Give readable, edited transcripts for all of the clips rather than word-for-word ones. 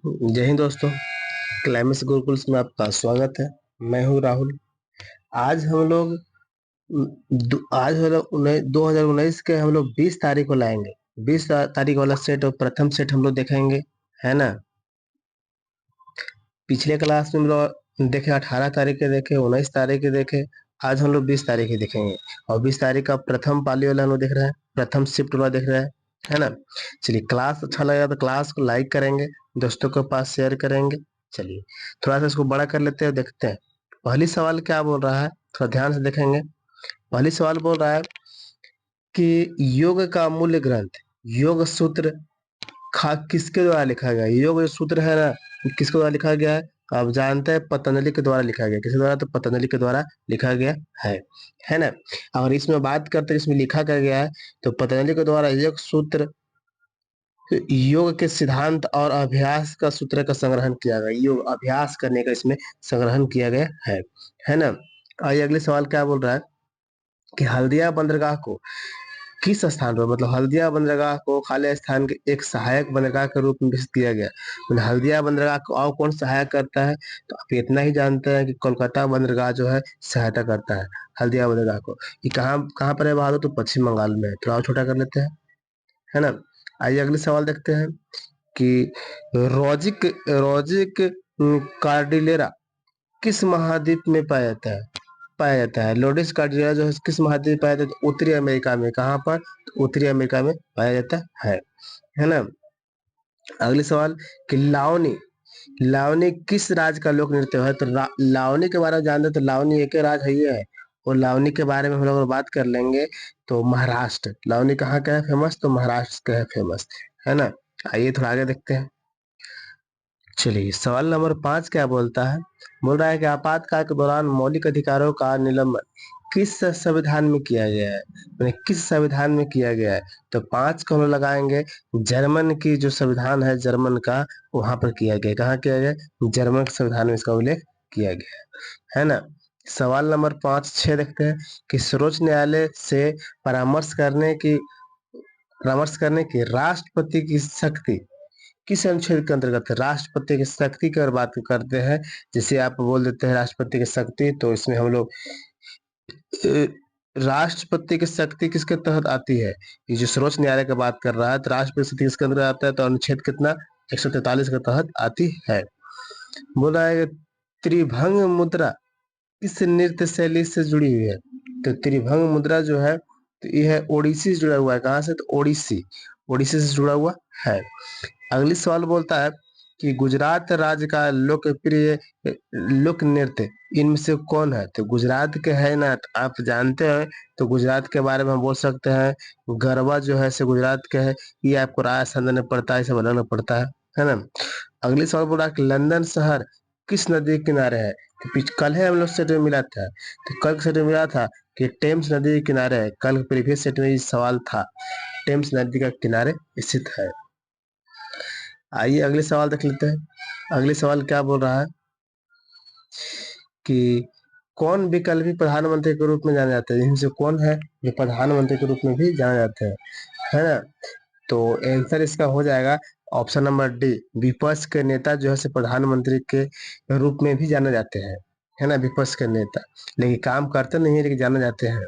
जय हिंद दोस्तों। क्लाइमेक्स गुरुकुल्स में आपका स्वागत है। मैं हूँ राहुल। आज हम लोग आज हम लोग 2019 के हम लोग 20 तारीख को लाएंगे। 20 तारीख वाला सेट और प्रथम सेट हम लोग देखेंगे, है ना। पिछले क्लास में हम लोग देखे 18 तारीख के देखे, 19 तारीख के देखे। आज हम लोग 20 तारीख के देखेंगे और 20 तारीख का प्रथम पाली वाला हम लोग देख रहे हैं, प्रथम शिफ्ट वाला देख रहे हैं, है ना। चलिए, क्लास अच्छा लगा तो क्लास को लाइक करेंगे, दोस्तों के पास शेयर करेंगे। चलिए, थोड़ा सा इसको बड़ा कर लेते हैं, देखते हैं पहली सवाल क्या बोल रहा है। थोड़ा ध्यान से देखेंगे। पहली सवाल बोल रहा है कि योग का मूल ग्रंथ, योग सूत्र खा किसके द्वारा लिखा गया है? योग जो सूत्र है ना, किसके द्वारा लिखा गया है? आप जानते हैं पतंजलि के द्वारा लिखा गया। किसके द्वारा? तो पतंजलि के द्वारा लिखा गया है ना। अगर इसमें बात करते हैं इसमें लिखा क्या गया है, तो पतंजलि के द्वारा योग सूत्र, योग के सिद्धांत और अभ्यास का सूत्र का संग्रहण किया गया। योग अभ्यास करने का इसमें संग्रहण किया गया है ना। आइए अगले सवाल क्या बोल रहा है कि हल्दिया बंदरगाह को किस स्थान पर, मतलब हल्दिया बंदरगाह को खाली स्थान के एक सहायक बंदरगाह के रूप में विकसित किया गया। मतलब हल्दिया बंदरगाह को और कौन सहायक करता है? तो आप इतना ही जानते हैं कि कोलकाता बंदरगाह जो है सहायता करता है हल्दिया बंदरगाह को। ये कहाँ कहाँ पर है बहादुर? तो पश्चिम बंगाल में है। थोड़ा और छोटा कर लेते हैं, है ना। आइए अगले सवाल देखते हैं कि रोजिक रोजिक कार्डिलेरा किस महाद्वीप में पाया जाता है? लोडिस कार्डिलेरा जो है किस महाद्वीप में पाया जाता है? तो उत्तरी अमेरिका में। कहाँ पर? तो उत्तरी अमेरिका में पाया जाता है ना। अगले सवाल कि लावनी लावनी किस राज्य का लोक नृत्य है? तो लावनी के बारे में जानते हैं तो लावनी एक ही राज्य है, ये है। और लावनी के बारे में हम लोग बात कर लेंगे तो महाराष्ट्र। लावनी कहाँ का है फेमस? तो महाराष्ट्र का है फेमस, है ना। आइए थोड़ा आगे देखते हैं। चलिए, सवाल नंबर 5 क्या बोलता है? बोल रहा है कि आपातकाल के दौरान मौलिक अधिकारों का निलंबन किस संविधान में किया गया है? यानी किस संविधान में किया गया है? तो 5 को हम लोग लगाएंगे जर्मन की जो संविधान है जर्मन का, वहां पर किया गया। कहाँ किया गया? जर्मन के संविधान में इसका उल्लेख किया गया है ना। सवाल नंबर 5-6 देखते हैं कि सर्वोच्च न्यायालय से परामर्श करने की राष्ट्रपति की शक्ति किस अनुच्छेद के अंतर्गत है? राष्ट्रपति की शक्ति की अगर बात करते हैं, जैसे आप बोल देते हैं राष्ट्रपति की शक्ति, तो इसमें हम लोग अ, राष्ट्रपति की शक्ति किसके तहत आती है? ये जो सर्वोच्च न्यायालय की बात कर रहा है, तो राष्ट्रपति शक्ति किसके अंदर आता है? तो अनुच्छेद कितना? 143 के तहत आती है। बोला है कि त्रिभंग मुद्रा किस नृत्य शैली से जुड़ी हुई है? तो त्रिभंग मुद्रा जो है, तो ये है ओडिसी से जुड़ा हुआ है। कहाँ से? तो ओडिसी, ओडिसी से जुड़ा हुआ है। अगली सवाल बोलता है कि गुजरात राज्य का लोकप्रिय लोक नृत्य इनमें से कौन है? तो गुजरात के है ना, तो आप जानते हैं। तो गुजरात के बारे में हम बोल सकते हैं गरबा जो है से गुजरात के है। ये आपको राजस्थान में पड़ता है, सब अलग अलग पड़ता है ना। अगली सवाल बोला कि लंदन शहर किस नदी के किनारे है? तो कल है हम लोग सेट में मिला था, तो कल सेट में मिला था कि टेम्स नदी के किनारे है। कल प्रीवियस सेट में ये सवाल था, टेम्स नदी का किनारे स्थित है। आइए अगले सवाल देख लेते हैं। अगले सवाल क्या बोल रहा है कि कौन विकल्पी प्रधानमंत्री के रूप में जाने जाते हैं? इनमें से कौन है जो प्रधानमंत्री के रूप में भी जाने जाते हैं, है ना। तो आंसर इसका हो जाएगा ऑप्शन नंबर डी, विपक्ष के नेता जो है से प्रधानमंत्री के रूप में भी जाने जाते हैं, है ना। विपक्ष के नेता, लेकिन काम करते नहीं है लेकिन जाने जाते हैं।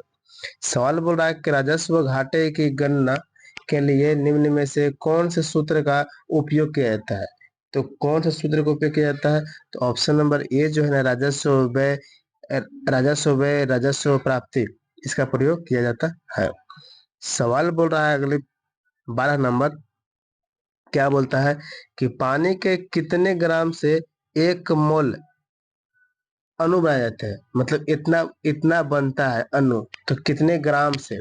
सवाल बोल रहा है कि राजस्व घाटे की गणना के लिए निम्न में से कौन से सूत्र का उपयोग किया जाता है? तो कौन से सूत्र का उपयोग किया जाता है? तो ऑप्शन नंबर ए जो है ना, राजस्व व्यय राजस्व प्राप्ति, इसका प्रयोग किया जाता है। सवाल बोल रहा है अगले 12 नंबर क्या बोलता है कि पानी के कितने ग्राम से एक मोल अणु बनाया जाता है? मतलब इतना इतना बनता है अणु, तो कितने ग्राम से?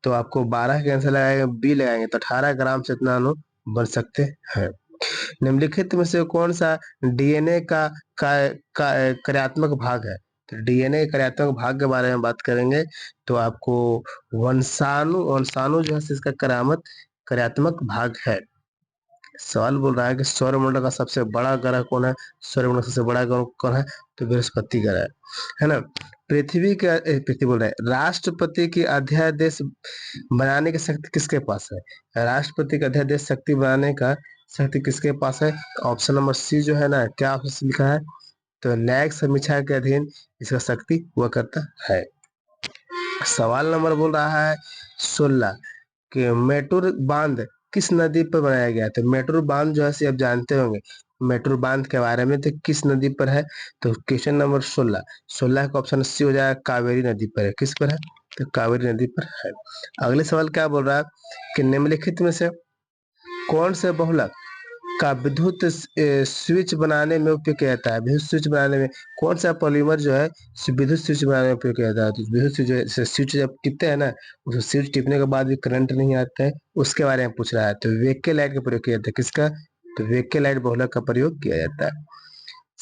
तो आपको 12 के आंसर लगाएंगे, बी लगाएंगे तो 18 ग्राम से इतना अणु बन सकते हैं। निम्नलिखित में से कौन सा डीएनए का कार्यात्मक भाग है? तो डीएनए कार्यात्मक भाग के बारे में बात करेंगे तो आपको वंशाणु वंशाणु जो है इसका कार्यात्मक भाग है। सवाल बोल रहा है कि सौरमंडल का सबसे बड़ा ग्रह कौन है? सौरमंडल का सबसे बड़ा ग्रह कौन है? तो बृहस्पति ग्रह है ना। पृथ्वी बोल रहे हैं राष्ट्रपति की अध्यादेश बनाने की शक्ति किसके पास है? राष्ट्रपति का अध्यादेश शक्ति बनाने का शक्ति किसके पास है? ऑप्शन नंबर सी जो है ना, क्या ऑप्शन लिखा है? तो न्यायिक समीक्षा के अधीन इसका शक्ति हुआ करता है। सवाल नंबर बोल रहा है 16 कि मेटूर बांध किस नदी पर बनाया गया? तो मेटूर बांध जो है आप जानते होंगे मेटूर बांध के बारे में, तो किस नदी पर है? तो क्वेश्चन नंबर 16 का ऑप्शन सी हो जाएगा, कावेरी नदी पर है। किस पर है? तो कावेरी नदी पर है। अगले सवाल क्या बोल रहा है कि निम्नलिखित में से कौन से बहुलक का विद्युत स्विच बनाने में उपयोग किया जाता है? विद्युत स्विच बनाने में कौन सा पॉलीमर जो है विद्युत स्विच बनाने में उपयोग किया जाता है? तो विद्युत स्विच जो है स्विच जब टिपते हैं ना, उस स्विच टिपने के बाद भी करंट नहीं आता है, उसके बारे में पूछ रहा है। तो वेक्के लाइट का प्रयोग किया जाता है। किसका? तो वेक्के लाइट बहुलक का प्रयोग किया जाता है।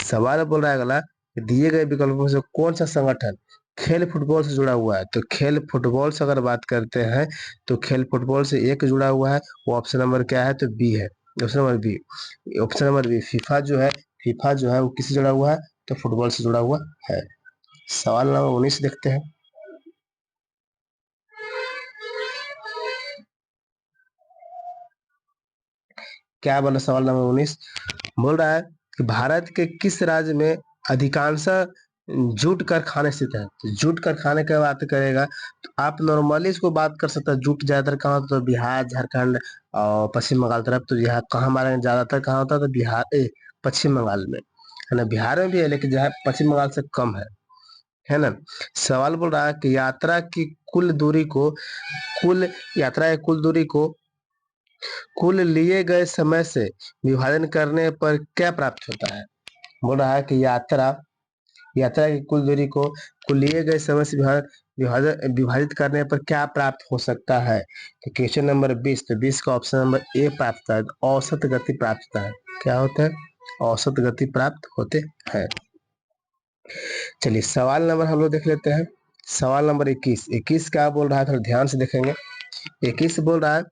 सवाल बोल रहा है अगला, दिए गए विकल्पों में से कौन सा संगठन खेल फुटबॉल से जुड़ा हुआ है? तो खेल फुटबॉल से अगर बात करते हैं तो खेल फुटबॉल से एक जुड़ा हुआ है, वो ऑप्शन नंबर क्या है? तो बी है। Option number B. Option number B फीफा जो है वो किससे जुड़ा हुआ है? तो फुटबॉल से जुड़ा हुआ है। सवाल नंबर 19 देखते हैं। क्या बोला? सवाल नंबर 19 बोल रहा है कि भारत के किस राज्य में अधिकांश जूट कारखाने स्थित है? तो जूट कारखाने की बात करेगा तो आप नॉर्मली इसको बात कर सकते हैं। जूट ज्यादातर कहाँ होता है? तो बिहार, झारखंड और पश्चिम बंगाल तरफ। तो यहाँ कहाँ हमारे यहाँ ज्यादातर कहाँ होता है? तो बिहार पश्चिम बंगाल में है ना। बिहार में भी है लेकिन जहाँ पश्चिम बंगाल से कम है ना। सवाल बोल रहा है कि कुल यात्रा की कुल दूरी को कुल लिए गए समय से विभाजन करने पर क्या प्राप्त होता है? बोल रहा है कि यात्रा की कुल दूरी को कुल लिए गए समय से विभाजित करने पर क्या प्राप्त हो सकता है? तो क्वेश्चन नंबर 20, तो 20 का ऑप्शन नंबर ए प्राप्त होता है, औसत गति प्राप्त होता है। क्या होता है? औसत गति प्राप्त होते हैं। चलिए सवाल नंबर हम लोग देख लेते हैं। सवाल नंबर 21 क्या बोल रहा है? थोड़ा ध्यान से देखेंगे। 21 बोल रहा है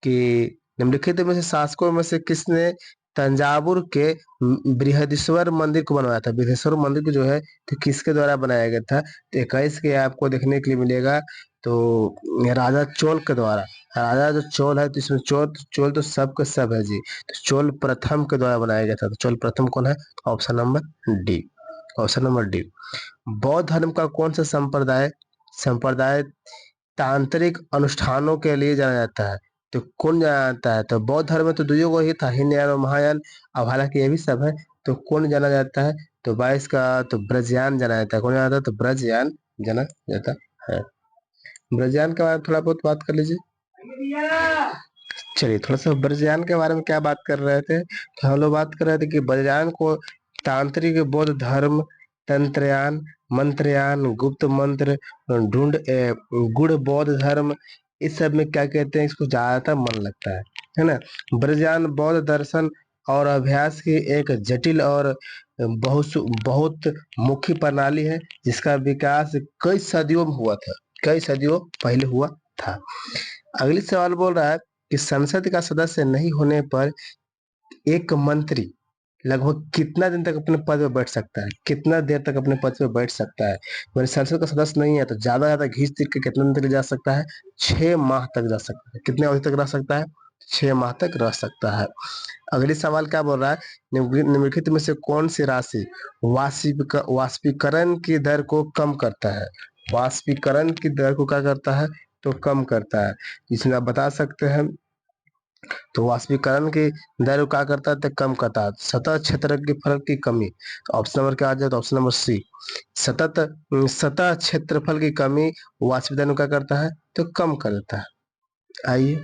कि निम्नलिखित में से शासकों में से किसने तंजावुर के बृहदीश्वर मंदिर को बनवाया था? बृहदीश्वर मंदिर को जो है तो किसके द्वारा बनाया गया था? तो 21 के आपको देखने के लिए मिलेगा तो राजा चोल के द्वारा। राजा जो चोल है तो इसमें चोल चोल तो सब के सब है जी। तो चोल प्रथम के द्वारा बनाया गया था। तो चोल प्रथम कौन है? Option number D. Option number D. बौद्ध धर्म का कौन सा संप्रदाय तांत्रिक अनुष्ठानों के लिए जाना जाता है? तो कौन जाना जाता है? तो बौद्ध धर्म में तो दुइयों को ही था, हीनयान और महायान। अब हालांकि ये भी सब है। तो कौन जाना जाता है? तो 22 का तो ब्रजयान जाना जाता है। कौन जाना जाता है? तो ब्रजयान जाना जाता है। ब्रजयान के बारे में थोड़ा बहुत बात कर लीजिए। चलिए थोड़ा सा ब्रजयान के बारे में क्या बात कर रहे थे? तो हम लोग बात कर रहे थे कि ब्रजयान को तांत्रिक बौद्ध धर्म, तंत्रयान, मंत्रयान, गुप्त मंत्र, गुड़ बौद्ध धर्म, इस सब में क्या कहते हैं? इसको ज्यादातर मन लगता है ना। ब्रजयान बौद्ध दर्शन और अभ्यास की एक जटिल और बहुत बहुत मुखी प्रणाली है जिसका विकास कई सदियों में हुआ था, कई सदियों पहले हुआ था। अगली सवाल बोल रहा है कि संसद का सदस्य नहीं होने पर एक मंत्री लगभग कितना दिन तक अपने पद पे बैठ सकता है? कितना देर तक अपने पद पे बैठ सकता है? मेरे संसद का सदस्य नहीं है तो ज्यादा घींच तीर के कितना दिन तक जा सकता है? 6 माह तक जा सकता है। कितने अवधि तक रह सकता है? 6 माह तक रह सकता है। अगली सवाल क्या बोल रहा है? निम्नलिखित में से कौन सी राशि वाष्पीकरण की दर को कम करता है? वाष्पीकरण की दर को क्या करता है? तो कम करता है। इसमें आप बता सकते हैं। तो वाष्पीकरण की दर को क्या करता है? तो कम करता है। सतह क्षेत्र की फल की कमी। तो ऑप्शन नंबर क्या आ जाए? तो ऑप्शन नंबर सी। सतह क्षेत्रफल की कमी वाष्पीकरण को क्या करता है? तो कम कर देता है। आइए,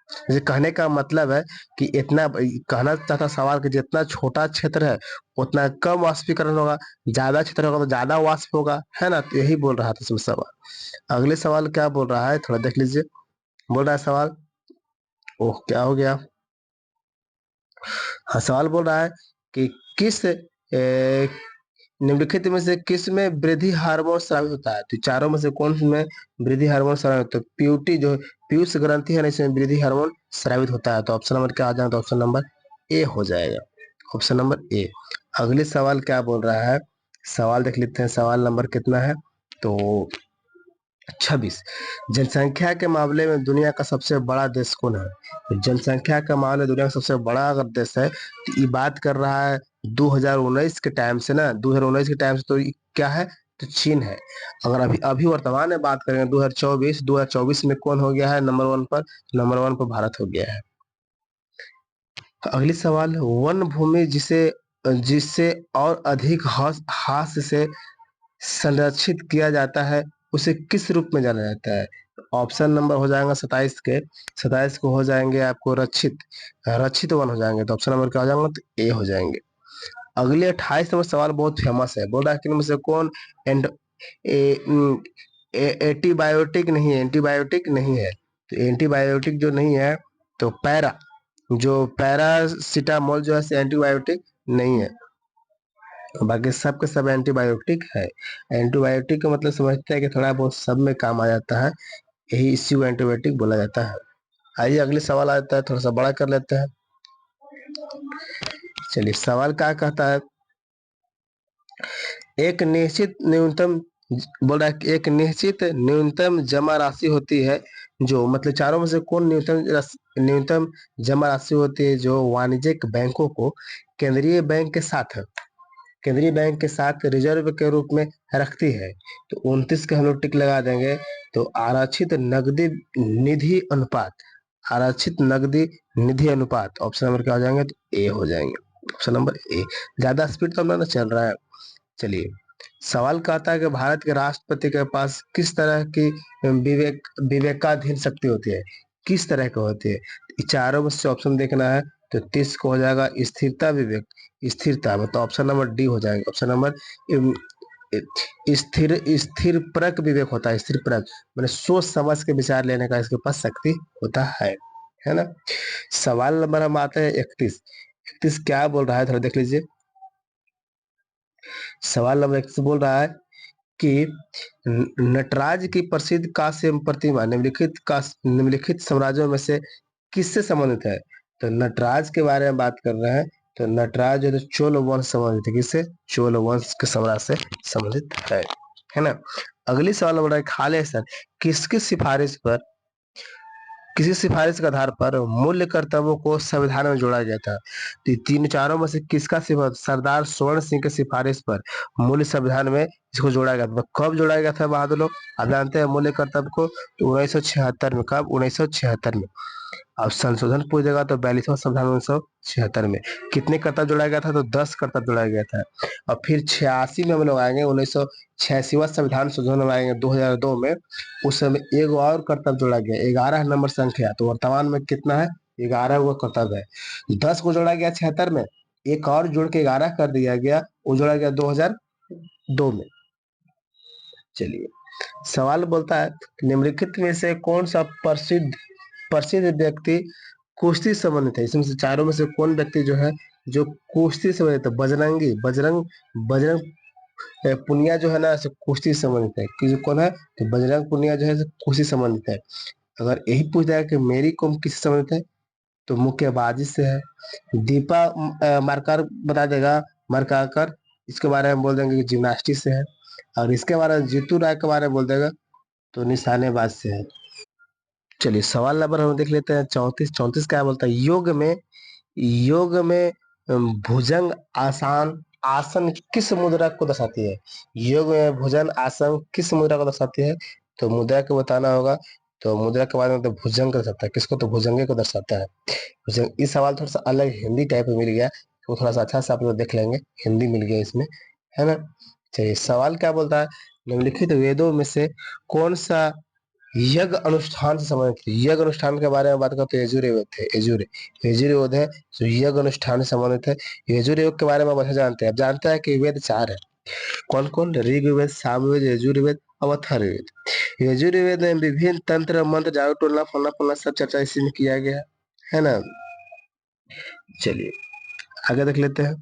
जैसे कहने का मतलब है कि इतना कहना चाहता सवाल कि जितना छोटा क्षेत्र है उतना कम वाष्पीकरण होगा, ज्यादा क्षेत्र होगा तो ज्यादा वाष्प होगा, है ना। तो यही बोल रहा था इसमें सवाल। अगले सवाल क्या बोल रहा है? थोड़ा देख लीजिए। बोल रहा है सवाल, ओह क्या हो गया? हाँ, सवाल बोल रहा है कि किस निम्नलिखित में से किस में वृद्धि हार्मोन स्रावित होता है? तो चारों में से कौन में वृद्धि हार्मोन स्रावित होता है? पीयूटी जो पीयूष ग्रंथि है ना, इसमें वृद्धि हार्मोन स्रावित होता है। तो ऑप्शन नंबर क्या आ जाएगा? तो ऑप्शन नंबर ए हो जाएगा। Option number A. अगले सवाल क्या बोल रहा है? सवाल देख लेते हैं। सवाल नंबर कितना है? तो 26। जनसंख्या के मामले में दुनिया का सबसे बड़ा देश कौन है? तो जनसंख्या का मामले दुनिया का सबसे बड़ा अगर देश है तो ये बात कर रहा है 2019 के टाइम से ना, 2019 के टाइम से, तो ये क्या है? तो चीन है। अगर अभी अभी वर्तमान में बात करें 2024 में कौन हो गया है नंबर वन पर? नंबर वन पर भारत हो गया है। अगली सवाल, वन भूमि जिसे जिससे और अधिक हाथ से संरक्षित किया जाता है उसे किस रूप में जाना जाता है? ऑप्शन नंबर हो जाएगा 27 को हो जाएंगे आपको रक्षित, रक्षित वन हो जाएंगे। तो ऑप्शन नंबर क्या हो जाएगा? तो ए हो जाएंगे। अगले 28 नंबर सवाल बहुत फेमस है। बोल रहा है कि इनमें से कौन एंड एंटीबायोटिक नहीं है? एंटीबायोटिक नहीं है तो एंटीबायोटिक जो नहीं है तो पैरासिटामोल जो है एंटीबायोटिक नहीं है। बाकी सब के सब एंटीबायोटिक है। एंटीबायोटिक का मतलब समझते हैं कि थोड़ा बहुत सब में काम आ जाता है, यही इसी को एंटीबायोटिक बोला जाता है। आइए अगले सवाल आता है, थोड़ा सा बड़ा कर लेते हैं। चलिए सवाल क्या कहता है? एक निश्चित न्यूनतम, बोल रहा है कि एक निश्चित न्यूनतम जमा राशि होती है जो, मतलब चारों में से कौन न्यूनतम जमा राशि होती है जो वाणिज्यिक बैंकों को केंद्रीय बैंक के साथ रिजर्व के रूप में रखती है? तो 29 के हम लोग टिक लगा देंगे। तो आरक्षित नगदी निधि अनुपात ऑप्शन नंबर क्या हो जाएंगे? तो ए हो जाएंगे। Option number A. ज्यादा स्पीड तो हम लोग ना चल रहा है। चलिए सवाल कहता है कि भारत के राष्ट्रपति के पास किस तरह की विवेकाधीन शक्ति होती है? किस तरह की होती है? चारों में से ऑप्शन देखना है। तो 30 को हो जाएगा स्थिरता विवेक, स्थिरता, मतलब ऑप्शन नंबर डी हो जाएगा। ऑप्शन नंबर स्थिर परक विवेक होता है। स्थिर परक मैंने सोच समझ के विचार लेने का इसके पास शक्ति होता है ना। सवाल नंबर हम आते हैं 31। 31 क्या बोल रहा है थोड़ा देख लीजिए। सवाल नंबर 31 बोल रहा है कि नटराज की प्रसिद्ध कांस्य प्रतिमा निम्नलिखित साम्राज्यों में से किससे संबंधित है? तो नटराज के बारे में बात कर रहे हैं। तो नटराज जो है तो चोल वंश संबंधित है। किससे? चोल वंश के साम्राज्य से संबंधित है ना। अगली सवाल नंबर है, खाले सर किसकी सिफारिश पर, किसी सिफारिश के आधार पर मूल्य कर्तव्यों को संविधान में जोड़ा गया था? तो ये तीन चारों में से किसका सिफारिश? सरदार स्वर्ण सिंह की सिफारिश पर मूल्य संविधान में इसको जोड़ा गया था। तो कब जोड़ा गया था बहादुर लोग? आप जानते हैं मूल्य कर्तव्य को? तो 1976 में। कब? 1976 में। अब संशोधन पूछ देगा तो 42वां संविधान 1976 में। कितने कर्तव्य जोड़ा गया था? तो 10 कर्तव्य जोड़ा गया था। और फिर 86 में हम लोग आएंगे, 1986वां संविधान संशोधन में आएंगे 2002 में। उस समय एक और कर्तव्य जोड़ा गया, 11 नंबर संख्या। तो वर्तमान में कितना है? 11 वो कर्तव्य है। 10 को जोड़ा गया 76 में, एक और जोड़ के 11 कर दिया गया, वो जोड़ा गया 2002 में। चलिए सवाल बोलता है निम्नलिखित में से कौन सा प्रसिद्ध प्रसिद्ध व्यक्ति कुश्ती से संबंधित है? इसमें से चारों में से कौन व्यक्ति जो है जो कुश्ती से संबंधित है? बजरंग पुनिया जो है ना से कुश्ती से संबंधित है। कि जो कौन है? तो बजरंग पुनिया जो है से कुश्ती से संबंधित है। अगर यही पूछ जाए कि मेरी कॉम किससे संबंधित है? तो मुक्केबाजी से है। दीपा मारकर बता देगा, मारकाकर, इसके बारे में बोल देंगे कि जिम्नास्टिक से है। और इसके बारे में जीतू राय के बारे में बोल देगा तो निशानेबाज से है। चलिए सवाल नंबर हम देख लेते हैं 34 क्या बोलता है? योग में भुजंग आसान आसन किस मुद्रा को दर्शाती है? योग में भुजंग आसन किस मुद्रा को दर्शाती है? तो मुद्रा को बताना होगा। तो मुद्रा के बारे में तो भुजंग को दर्शाता है। किसको? तो भुजंगे को दर्शाता है भुजंग। इस सवाल थोड़ा सा अलग हिंदी टाइप में मिल गया, तो थोड़ा सा अच्छा से आप लोग देख लेंगे, हिंदी मिल गया इसमें, है ना। चलिए सवाल क्या बोलता है? निम्नलिखित वेदों में से कौन सा यज्ञ अनुष्ठान से संबंधित है? यज्ञ अनुष्ठान के बारे में बात करते हैं, यजुर्वेद है। यजुर्वेद है जो यज्ञ अनुष्ठान से संबंधित है। यजुर्वेद के बारे में आप जानते हैं। आप जानते हैं कि वेद 4 है। कौन कौन? ऋग्वेद, सामवेद, यजुर्वेद और अथर्ववेद। यजुर्वेद में विभिन्न तंत्र मंत्र जादू टोना फलना फलना सब चर्चा इसी में किया गया है ना। चलिए आगे देख लेते हैं।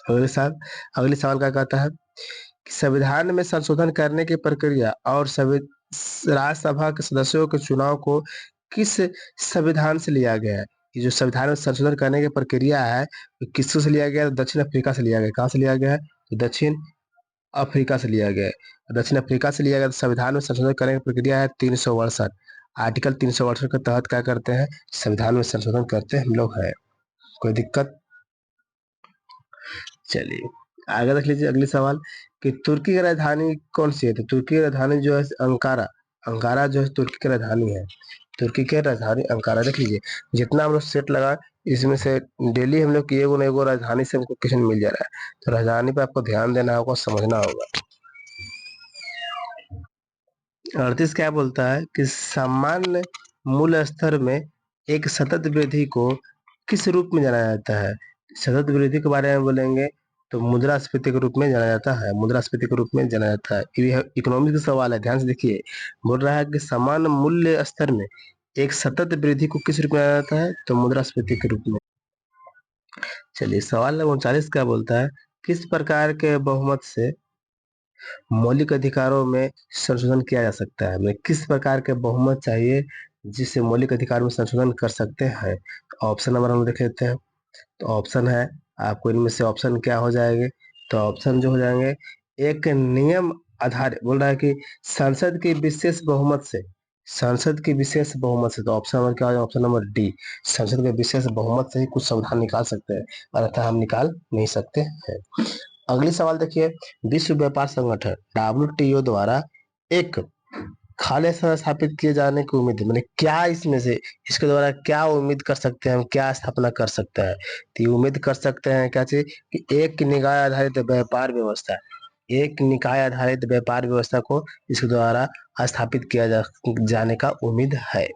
अगले सवाल क्या कहता है? संविधान में संशोधन करने की प्रक्रिया और राज्यसभा के सदस्यों के चुनाव को किस संविधान से लिया गया है? ये जो संविधान में संशोधन करने की प्रक्रिया है तो किससे लिया गया है? दक्षिण अफ्रीका से लिया गया। कहाँ से लिया गया है? तो दक्षिण अफ्रीका से लिया गया है। दक्षिण अफ्रीका से लिया गया। संविधान में संशोधन करने की प्रक्रिया है 368। आर्टिकल 368 के तहत क्या करते हैं, संविधान में संशोधन करते हम लोग है। कोई दिक्कत? चलिए आगे देख लीजिए अगली सवाल कि तुर्की की राजधानी कौन सी है। तो तुर्की की राजधानी जो है अंकारा। अंकारा जो है तुर्की की राजधानी है। तुर्की की राजधानी अंकारा। देख लीजिए जितना हम लोग सेट लगा इसमें से डेली हम लोग की एगो न एगो राजधानी से हमको क्वेश्चन मिल जा रहा है। तो राजधानी पे आपको ध्यान देना होगा, समझना होगा। 38 क्या बोलता है कि सामान्य मूल्य स्तर में एक सतत वृद्धि को किस रूप में जाना जाता है। सतत वृद्धि के बारे में बोलेंगे तो मुद्रास्फीति के रूप में जाना जाता है। मुद्रास्फीति के रूप में जाना जाता है। ये इकोनॉमिक्स का सवाल है, ध्यान से देखिए। बोल रहा है कि सामान्य मूल्य स्तर में एक सतत वृद्धि को किस रूप में जाना जाता है, तो मुद्रास्फीति के रूप में। चलिए सवाल नंबर 39 क्या बोलता है, किस प्रकार के बहुमत से मौलिक अधिकारों में संशोधन किया जा सकता है। हमें किस प्रकार के बहुमत चाहिए जिससे मौलिक अधिकारों में संशोधन कर सकते हैं। तो ऑप्शन नंबर हम देख लेते हैं। तो ऑप्शन है आपको, इनमें से ऑप्शन क्या हो जाएंगे, तो ऑप्शन जो हो जाएंगे, एक नियम आधार बोल रहा है कि संसद की विशेष बहुमत से। संसद की विशेष बहुमत से, तो ऑप्शन नंबर क्या हो जाएगा, ऑप्शन नंबर डी। संसद के विशेष बहुमत से ही कुछ संविधान निकाल सकते हैं, अन्यथा हम निकाल नहीं सकते हैं। अगली सवाल देखिए, विश्व व्यापार संगठन WTO द्वारा एक खाले समय स्थापित किए जाने की उम्मीद है। मैंने क्या इसमें से, इसके द्वारा क्या उम्मीद कर सकते हैं हम, क्या स्थापना कर सकते हैं। तो ये उम्मीद कर सकते हैं क्या चीज कि एक निकाय आधारित व्यापार व्यवस्था। एक निकाय आधारित व्यापार व्यवस्था को इसके द्वारा स्थापित किया जाने का उम्मीद है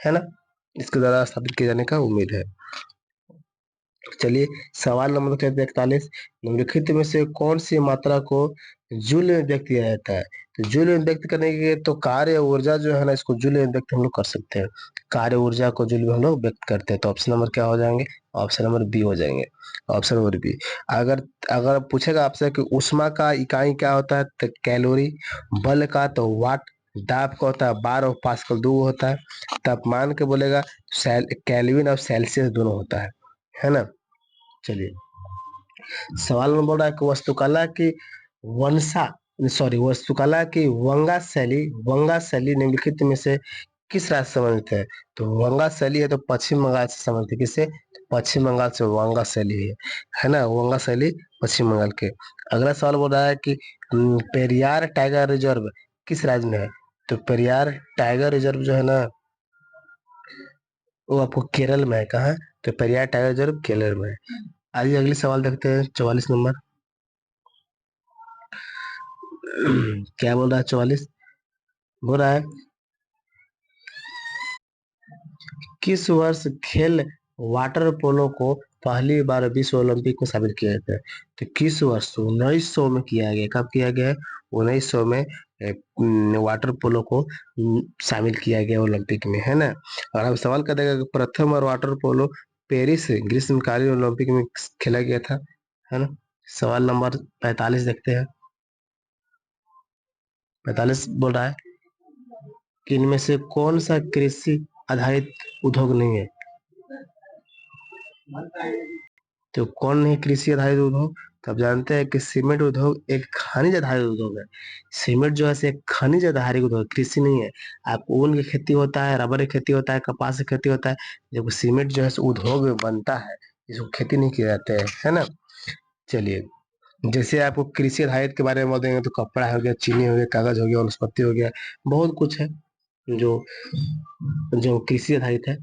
ना। इसके द्वारा स्थापित किए जाने का उम्मीद है। चलिए सवाल नंबर 41, निम्नलिखित में से कौन सी मात्रा को जूल में व्यक्त किया जाता है। तो जूल में व्यक्त करने के तो कार्य ऊर्जा जो है ना, इसको जूल में व्यक्त हम लोग कर सकते हैं। कार्य ऊर्जा को जूल में हम लोग व्यक्त करते हैं। तो ऑप्शन नंबर क्या हो जाएंगे, ऑप्शन नंबर बी हो जाएंगे। Option number B. अगर अगर पूछेगा आपसे कि ऊष्मा का इकाई क्या होता है, तो कैलोरी। बल का तो वाट। दाब का होता है बार, और पास्कल 2 होता है। तापमान के बोलेगा केल्विन और सेल्सियस दोनों होता है ना। चलिए सवाल में बोल रहा है कि वास्तुकला की वंशा वास्तुकला की वंगा शैली निम्नलिखित में से किस राज्य से संबंधित है। तो वंगा शैली है तो पश्चिम बंगाल से संबंधित है। किससे, पश्चिम बंगाल से वंगा शैली है ना। वंगा शैली पश्चिम बंगाल के। अगला सवाल बोल रहा है कि पेरियार टाइगर रिजर्व किस राज्य में है। तो पेरियार टाइगर रिजर्व जो है ना, वो आपको केरल में है। कहाँ है? तो पेरियार टाइगर रिजर्व केरल में है। आइए अगली सवाल देखते हैं, 44 नंबर। क्या बोल रहा है 44, बोल रहा है किस वर्ष खेल वाटर पोलो को पहली बार विश्व ओलंपिक में शामिल किया गया है। तो किस वर्ष, 1900 में किया गया। कब किया गया है, 1900 में वाटर पोलो को शामिल किया गया ओलंपिक में, है ना। और अब सवाल कर देगा कि प्रथम और वाटर पोलो पेरिस ग्रीष्मकालीन ओलंपिक में खेला गया था, है ना। सवाल नंबर 45 देखते हैं। 45 बोल रहा है कि इनमें से कौन सा कृषि आधारित उद्योग नहीं है। तो कौन नहीं कृषि आधारित उद्योग, तो आप जानते हैं कि सीमेंट उद्योग एक खनिज आधारित उद्योग है। सीमेंट जो है से एक खनिज आधारित उद्योग, कृषि नहीं है। आप ऊन की खेती होता है, रबर की खेती होता है, कपास की खेती होता है। जब सीमेंट जो है उद्योग में बनता है, इसको खेती नहीं किया जाता है ना। चलिए जैसे आपको कृषि आधारित के बारे में बोलेंगे तो कपड़ा हो गया, चीनी हो गया, कागज हो गया, वनस्पति हो गया, बहुत कुछ है जो जो कृषि आधारित है।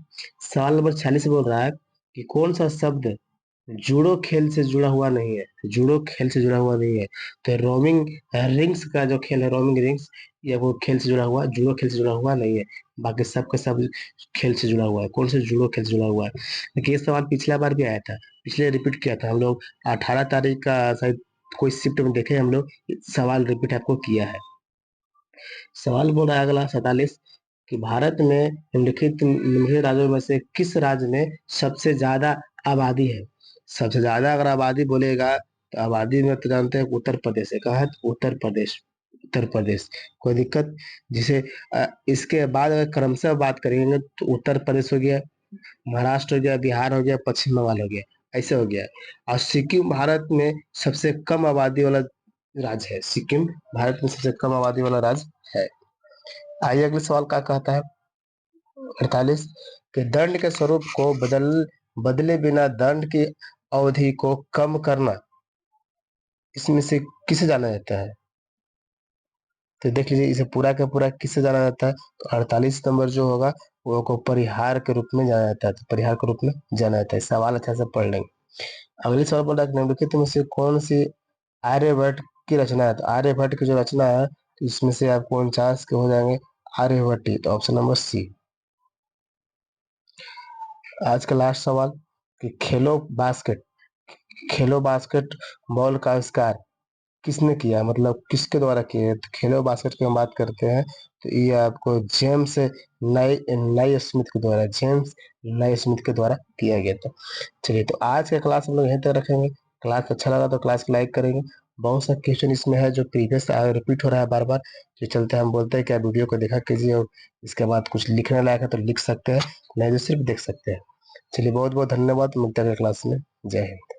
सवाल नंबर 46 बोल रहा है कि कौन सा शब्द जूडो खेल से जुड़ा हुआ नहीं है। जूडो खेल से जुड़ा हुआ नहीं है। तो रोमिंग रिंग्स का जो खेल है, रोमिंग रिंग्स, ये वो खेल से जुड़ा हुआ, जूडो खेल से जुड़ा हुआ नहीं है। बाकी सब का सब खेल से जुड़ा हुआ है। कौन से जूडो खेल से जुड़ा हुआ है। देखिए ये सवाल पिछला बार भी आया था, पिछले रिपीट किया था हम लोग 18 तारीख का शायद कोई शिफ्ट में देखे हम लोग, सवाल रिपीट आपको किया है। सवाल बोल रहा है अगला 47 कि भारत में निम्नलिखित राज्यों में से किस राज्य में सबसे ज्यादा आबादी है। सबसे ज्यादा अगर आबादी बोलेगा तो आबादी में तो जानते हैं उत्तर प्रदेश है। कहा है? उत्तर प्रदेश। उत्तर प्रदेश। कोई दिक्कत? जिसे इसके बाद अगर क्रमशः बात करेंगे तो उत्तर प्रदेश हो गया, महाराष्ट्र हो गया, बिहार हो गया, पश्चिम बंगाल हो गया, ऐसे हो गया। और सिक्किम भारत में सबसे कम आबादी वाला राज्य है। सिक्किम भारत में सबसे कम आबादी वाला राज्य है। आइए अगले सवाल क्या कहता है 48 कि दंड के स्वरूप को बदले बिना दंड की अवधि को कम करना इसमें से किसे जाना जाता है? तो देख लीजिए इसे पूरा का पूरा किससे जाना जाता है, तो 48 नंबर जो होगा वो को परिहार के रूप में जाना जाता है, तो परिहार के रूप में जाना जाता है। सवाल अच्छा से पढ़ लेंगे। अगली सवाल बोल रहा है निम्नलिखित में से कौन सी आर्यभट्ट की रचना है? तो आर्यभट्ट की जो रचना है तो इसमें से आपको 49 के हो जाएंगे आर्यभट्टी, तो ऑप्शन नंबर सी। आज का लास्ट सवाल कि खेलो बास्केट बॉल का आविष्कार किसने किया, मतलब किसके द्वारा किया? तो खेलो बास्केट की हम बात करते हैं तो ये आपको जेम्स नाई स्मिथ के द्वारा किया गया था। चलिए तो आज का क्लास हम लोग यहीं तक रखेंगे। क्लास अच्छा लगा तो क्लास को लाइक करेंगे। बहुत सा क्वेश्चन इसमें है जो प्रीवियस रिपीट हो रहा है बार बार, जो चलते हम बोलते हैं कि आप वीडियो को देखा कीजिए और इसके बाद कुछ लिखने लायक है तो लिख सकते हैं, नहीं तो सिर्फ देख सकते हैं। चलिए बहुत बहुत धन्यवाद, मिलते हैं क्लास में। जय हिंद।